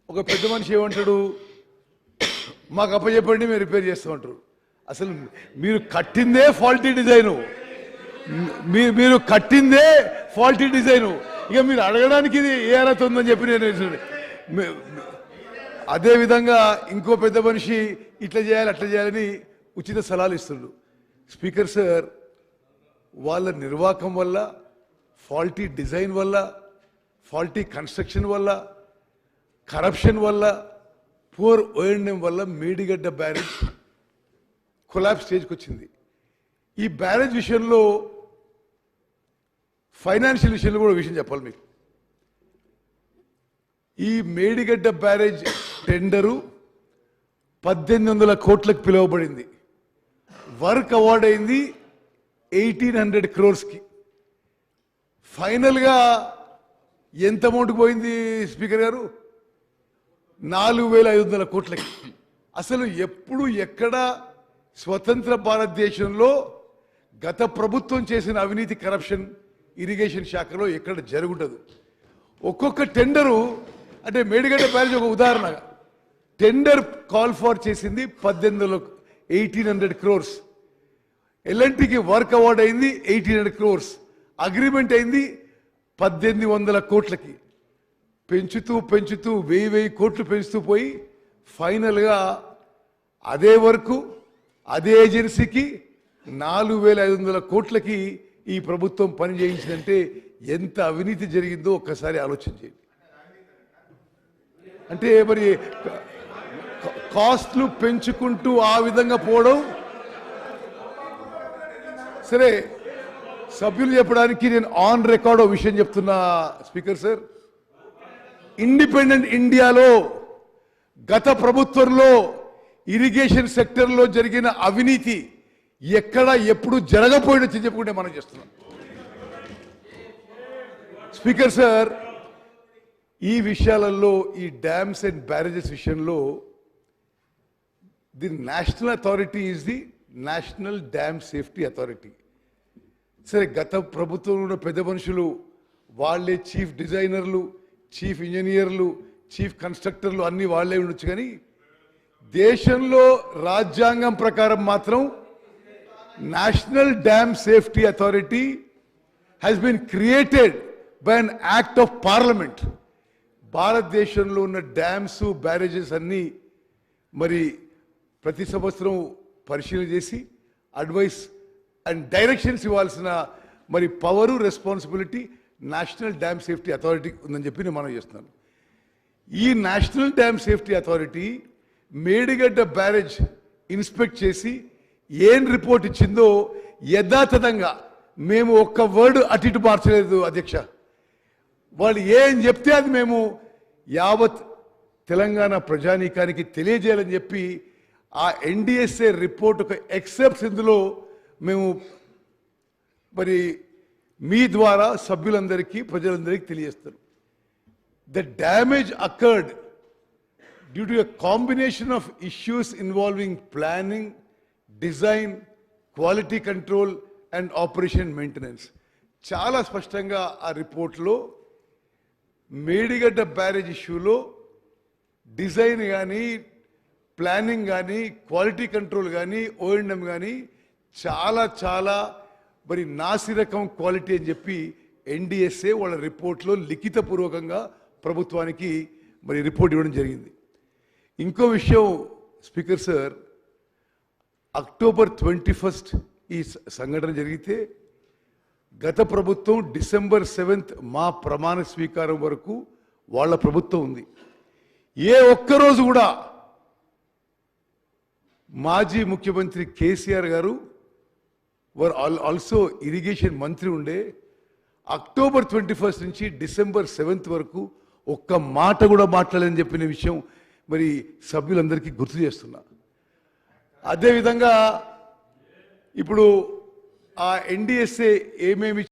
ఒక పెద్ద మనిషి ఏమంటాడు, మాకు అప్పచెప్పండి మేము రిపేర్ చేస్తామంటారు. అసలు మీరు కట్టిందే ఫాల్టీ డిజైను, మీరు కట్టిందే ఫాల్టీ డిజైను, ఇక మీరు అడగడానికి ఇది ఏ అర్హత ఉందని చెప్పి నేను. అదేవిధంగా ఇంకో పెద్ద మనిషి ఇట్లా చేయాలి అట్లా చేయాలని ఉచిత సలహాలు ఇస్తుండు. స్పీకర్ సార్, వాళ్ళ నిర్వాహకం వల్ల, ఫాల్టీ డిజైన్ వల్ల, ఫాల్టీ కన్స్ట్రక్షన్ వల్ల, కరప్షన్ వల్ల, పూర్ ఓఎండ్ఎం వల్ల మేడిగడ్డ బ్యారేజ్ కొలాప్స్ స్టేజ్కి వచ్చింది. ఈ బ్యారేజ్ విషయంలో ఫైనాన్షియల్ విషయంలో కూడా విషయం చెప్పాలి మీకు. ఈ మేడిగడ్డ బ్యారేజ్ టెండరు 1800 కోట్లకు పిలువబడింది. వర్క్ అవార్డ్ అయింది 1800 crores. ఫైనల్గా ఎంత అమౌంట్ పోయింది స్పీకర్ గారు? 4500 కోట్లకి. అసలు ఎప్పుడు ఎక్కడ స్వతంత్ర భారతదేశంలో గత ప్రభుత్వం చేసిన అవినీతి, కరప్షన్ ఇరిగేషన్ శాఖలో ఎక్కడ జరుగుండదు. ఒక్కొక్క టెండరు, అంటే మేడిగడ్డ బ్యారేజ్ ఒక ఉదాహరణ, టెండర్ కాల్ ఫార్ చేసింది 1800 crores. ఎల్ఎన్టీకి వర్క్ అవార్డ్ అయింది 1800 crores. అగ్రిమెంట్ అయింది 1800 కోట్లకి. పెంచుతూ 1000 కోట్లు పెంచుతూ పోయి ఫైనల్గా అదే వర్క్ అదే ఏజెన్సీకి 4500 కోట్లకి ఈ ప్రభుత్వం పని చేయించిందంటే ఎంత అవినీతి జరిగిందో ఒక్కసారి ఆలోచన చేయండి. అంటే మరి కాస్ట్లు పెంచుకుంటూ ఆ విధంగా పోవడం సరే. సభ్యులు చెప్పడానికి నేను ఆన్ రికార్డ్ ఒక విషయం చెప్తున్నా స్పీకర్ సార్. ఇండిపెండెంట్ ఇండియాలో గత ప్రభుత్వంలో ఇరిగేషన్ సెక్టర్లో జరిగిన అవినీతి ఎక్కడ ఎప్పుడు జరగపోయినట్టు చెప్పుకుంటే మనం చేస్తున్నాం. స్పీకర్ సార్, ఈ విషయాలలో, ఈ డ్యామ్స్ అండ్ బ్యారేజెస్ విషయంలో the national authority is the national dam safety authority. సరే, గత ప్రభుత్వంలో ఉన్న పెద్ద మనుషులు వాళ్ళే చీఫ్ డిజైనర్లు, చీఫ్ ఇంజనీర్లు, చీఫ్ కన్స్ట్రక్టర్లు అన్నీ వాళ్ళే ఉండొచ్చు. కానీ దేశంలో రాజ్యాంగం ప్రకారం మాత్రం national dam safety authority has been created by an act of parliament. భారతదేశంలో ఉన్న డ్యామ్స్, బ్యారేజెస్ అన్నీ మరి ప్రతి సంవత్సరం పరిశీలన చేసి అడ్వైస్ అండ్ డైరెక్షన్స్ ఇవ్వాల్సిన మరి power, responsibility national dam safety అథారిటీకి ఉందని చెప్పి నేను మనం చేస్తున్నాను. ఈ national dam safety authority Medigadda barrage inspect చేసి ఏం రిపోర్ట్ ఇచ్చిందో యథాతథంగా, మేము ఒక్క వర్డ్ అటు ఇటు మార్చలేదు అధ్యక్ష. వాళ్ళు ఏం చెప్తే అది మేము యావత్ తెలంగాణ ప్రజానీకానికి తెలియజేయాలని చెప్పి ఆ ఎన్డిఎస్ఏ రిపోర్ట్ ఒక ఎక్సెప్ట్స్ ఇందులో మేము మరి మీ ద్వారా సభ్యులందరికీ, ప్రజలందరికీ తెలియజేస్తారు. The damage occurred due to a combination of issues involving planning, design, quality control and operation maintenance. చాలా స్పష్టంగా ఆ రిపోర్ట్లో మేడిగడ్డ బ్యారేజ్ ఇష్యూలో డిజైన్ కానీ, ప్లానింగ్ కానీ, క్వాలిటీ కంట్రోల్ కానీ, ఓఎండ్ఎం కానీ చాలా మరి నాసిరకం క్వాలిటీ అని చెప్పి ఎన్డిఎస్ఏ వాళ్ళ రిపోర్ట్లో లిఖితపూర్వకంగా ప్రభుత్వానికి మరి రిపోర్ట్ ఇవ్వడం జరిగింది. ఇంకో విషయం స్పీకర్ సార్, October 21 ఈ సంఘటన జరిగితే గత ప్రభుత్వం December 7 మా ప్రమాణ స్వీకారం వరకు వాళ్ళ ప్రభుత్వం ఉంది. ఏ ఒక్కరోజు కూడా మాజీ ముఖ్యమంత్రి కేసీఆర్ గారు ఆల్సో ఇరిగేషన్ మంత్రి ఉండే October 21 నుంచి December 7 వరకు ఒక్క మాట కూడా మాట్లాడలేని చెప్పిన విషయం మరి సభ్యులందరికీ గుర్తు చేస్తున్నా. అదేవిధంగా ఇప్పుడు ఆ ఎన్డిఎస్ఏ ఏమేమి